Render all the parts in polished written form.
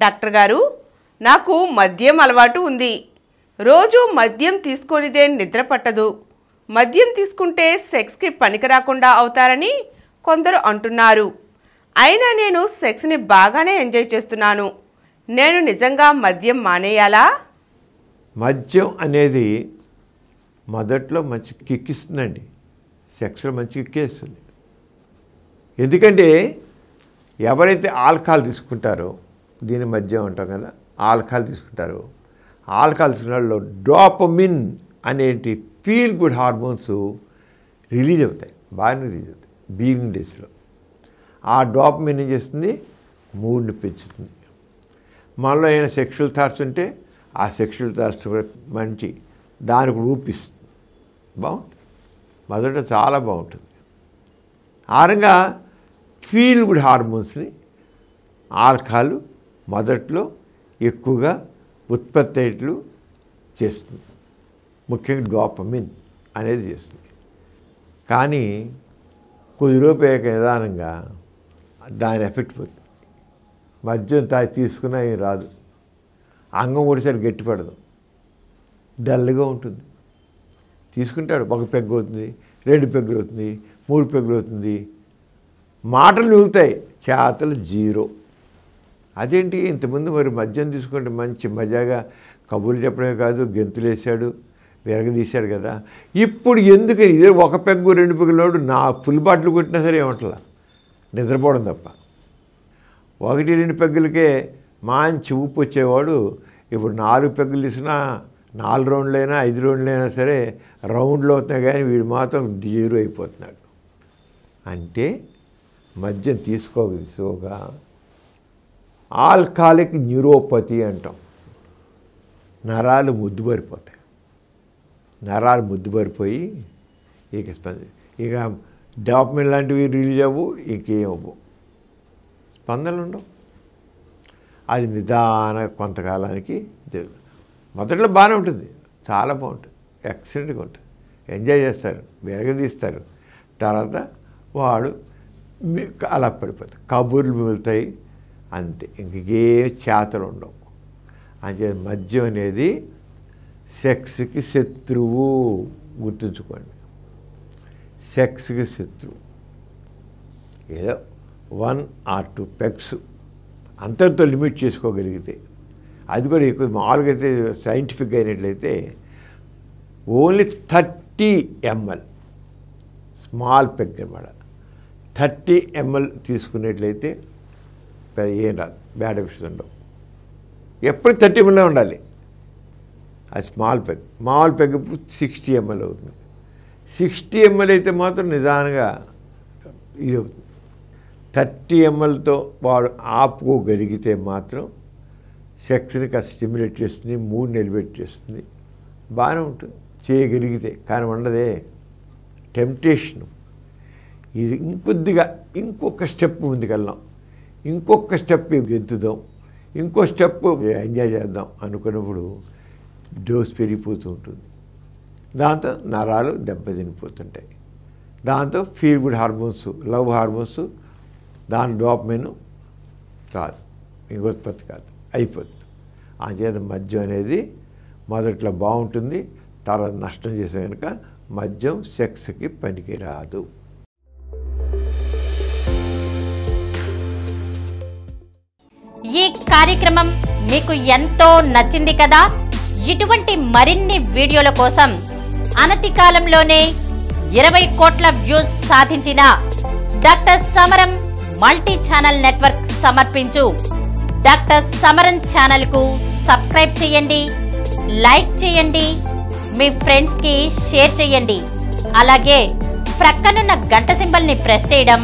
Doctor గారు, నాకు మద్యం అలవాటు ఉంది. రోజు మద్యం తీసుకొనిదే నిద్ర పట్టదు. మద్యం తీసుకుంటే సెక్స్కి పనికిరాకుండా అవుతారని కొందరు అంటున్నారు. అయినా నేను సెక్స్ని బాగానే ఎంజాయ్ చేస్తున్నాను. నేను నిజంగా మద్యం మానేయాలా? మద్యం అనేది మొదట్లో మంచి కిక్ ఇస్తుందండి. సెక్స్లో మంచి కిక్ ఇస్తుంది. ఎందుకంటే ఎవరైతే ఆల్కహాల్ తీసుకుంటారో, దీని మద్యం అంటాం కదా, ఆల్కహాల్ తీసుకుంటారో, ఆల్కహాల్ తీసుకున్న వాళ్ళు డోపమిన్ అనేటి ఫీల్ గుడ్ హార్మోన్స్ రిలీజ్ అవుతాయి, బాగా రిలీజ్ అవుతాయి బిగినింగ్ డేస్లో. ఆ డోపమిన్ ఏం చేస్తుంది? మూడ్ని పెంచుతుంది. మనలో ఏమైనా సెక్షువల్ థాట్స్ ఉంటే ఆ సెక్షువల్ థాట్స్ కూడా మంచి దానికి ఊపిస్తుంది. బాగుంటుంది, మొదట చాలా బాగుంటుంది. ఆరంగా ఫీల్ గుడ్ హార్మోన్స్ని ఆల్కహాల్ మొదట్లో ఎక్కువగా ఉత్పత్తి అయ్యేట్లు చేస్తుంది. ముఖ్యంగా డోపమిన్ అనేది చేస్తుంది. కానీ కొద్దిరోపోయాక నిదానంగా దాని ఎఫెక్ట్ పోతుంది. మద్యం తీసుకున్నా ఏం రాదు. అంగం ఒకటిసారి గట్టిపడదు, డల్గా ఉంటుంది. తీసుకుంటాడు, ఒక పెగ్గు అవుతుంది, 2 పెగ్గులు అవుతుంది, 3 పెగ్గులు అవుతుంది. మాటలు మిగులుతాయి, చేతలు జీరో. అదేంటి ఇంతకుముందు మరి మద్యం తీసుకుంటే మంచి మజాగా కబుర్లు చెప్పడమే కాదు, గెంతులు వేసాడు, విరగదీశాడు కదా. ఇప్పుడు ఎందుకని ఇదే 1 పెగ్గు 2 పెగ్గులోడు నా ఫుల్ బాటిల్ కొట్టినా సరే ఏమంటలా, నిద్రపోవడం తప్ప. 1-2 పెగ్గులకే మంచి ఊపు వచ్చేవాడు ఇప్పుడు 4 పెగ్గులు తీసినా 4 రౌండ్లైనా 5 రౌండ్లైనా సరే రౌండ్లో అవుతున్నాయి, కానీ వీడు మాత్రం జీరో అయిపోతున్నాడు. అంటే మద్యం తీసుకోగా ఆల్కహాలిక్ న్యూరోపతి అంటాం. నరాలు ముద్దుబారిపోతాయి. నరాలు ముద్దుబారిపోయి ఇక డోపమిన్ లాంటివి రిలీజ్ అవ్వు, ఇంకేం అవ్వు, స్పందనలు ఉండవు. అది నిదాన కొంతకాలానికి మొదట్లో బాగానే ఉంటుంది, చాలా బాగుంటుంది, ఎక్సలెంట్గా ఉంటుంది, ఎంజాయ్ చేస్తారు, విరగదీస్తారు. తర్వాత వాడు అలా పడిపోతాయి, కబుర్లు మిగులుతాయి, అంతే. ఇంకే చేతలు ఉండవు. అంటే మద్యం అనేది సెక్స్కి శత్రువు, గుర్తుంచుకోండి. సెక్స్కి శత్రువు. ఏదో 1 or 2 పెగ్స్ అంతటితో లిమిట్ చేసుకోగలిగితే, అది కూడా ఎక్కువ మామూలుగా అయితే సైంటిఫిక్గా అయినట్లయితే ఓన్లీ 30 ml స్మాల్ పెగ్ అన్నమాట. 30 ml తీసుకున్నట్లయితే ఏం రాదు, బ్యాడ్ ఎఫెక్ట్స్ ఉండవు. ఎప్పుడు 30 ml ఉండాలి. అది స్మాల్ పెగ్. మామూలు పెగ్ 60 ml అవుతుంది. 60 ml అయితే మాత్రం నిదానంగా ఇది అవుతుంది. 30 mlతో వాడు ఆపుకోగలిగితే మాత్రం సెక్స్ని కాస్త స్టిమ్యులేట్ చేస్తుంది, మూడ్ని ఎలివేట్ చేస్తుంది, బాగానే ఉంటుంది చేయగలిగితే. కానీ ఉండదే టెంప్టేషను. ఇది ఇంకొక స్టెప్ ముందుకెళ్దాం, ఇంకొక స్టెప్ గెంతుదాం, ఇంకో స్టెప్ ఎంజాయ్ చేద్దాం అనుకున్నప్పుడు డోస్ పెరిగిపోతూ ఉంటుంది. దాంతో నరాలు దెబ్బతినిపోతుంటాయి. దాంతో feel good hormones, love hormones, దాని డోపమైన్ కాదు, ఇంకోత్పత్తి కాదు, అయిపోతుంది. అంచేత మద్యం అనేది మొదట్లో బాగుంటుంది, తర్వాత నష్టం చేసే కనుక మద్యం సెక్స్కి పనికిరాదు. ఈ కార్యక్రమం మీకు ఎంతో నచ్చింది కదా. ఇటువంటి మరిన్ని వీడియోల కోసం అనతి కాలంలోనే 20 కోట్ల వ్యూస్ సాధించిన డాక్టర్ సమరం మల్టీ ఛానల్ నెట్వర్క్ సమర్పించు డాక్టర్ సమరం ఛానల్కు సబ్స్క్రైబ్ చేయండి, లైక్ చేయండి, మీ ఫ్రెండ్స్కి షేర్ చేయండి. అలాగే ప్రక్కనున్న గంట సింబల్ని ప్రెస్ చేయడం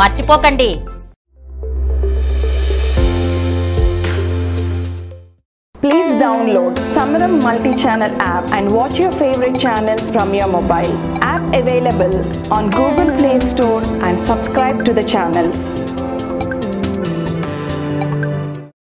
మర్చిపోకండి. Please download Samaram multi-channel app and watch your favorite channels from your mobile. App available on Google Play Store and subscribe to the channels.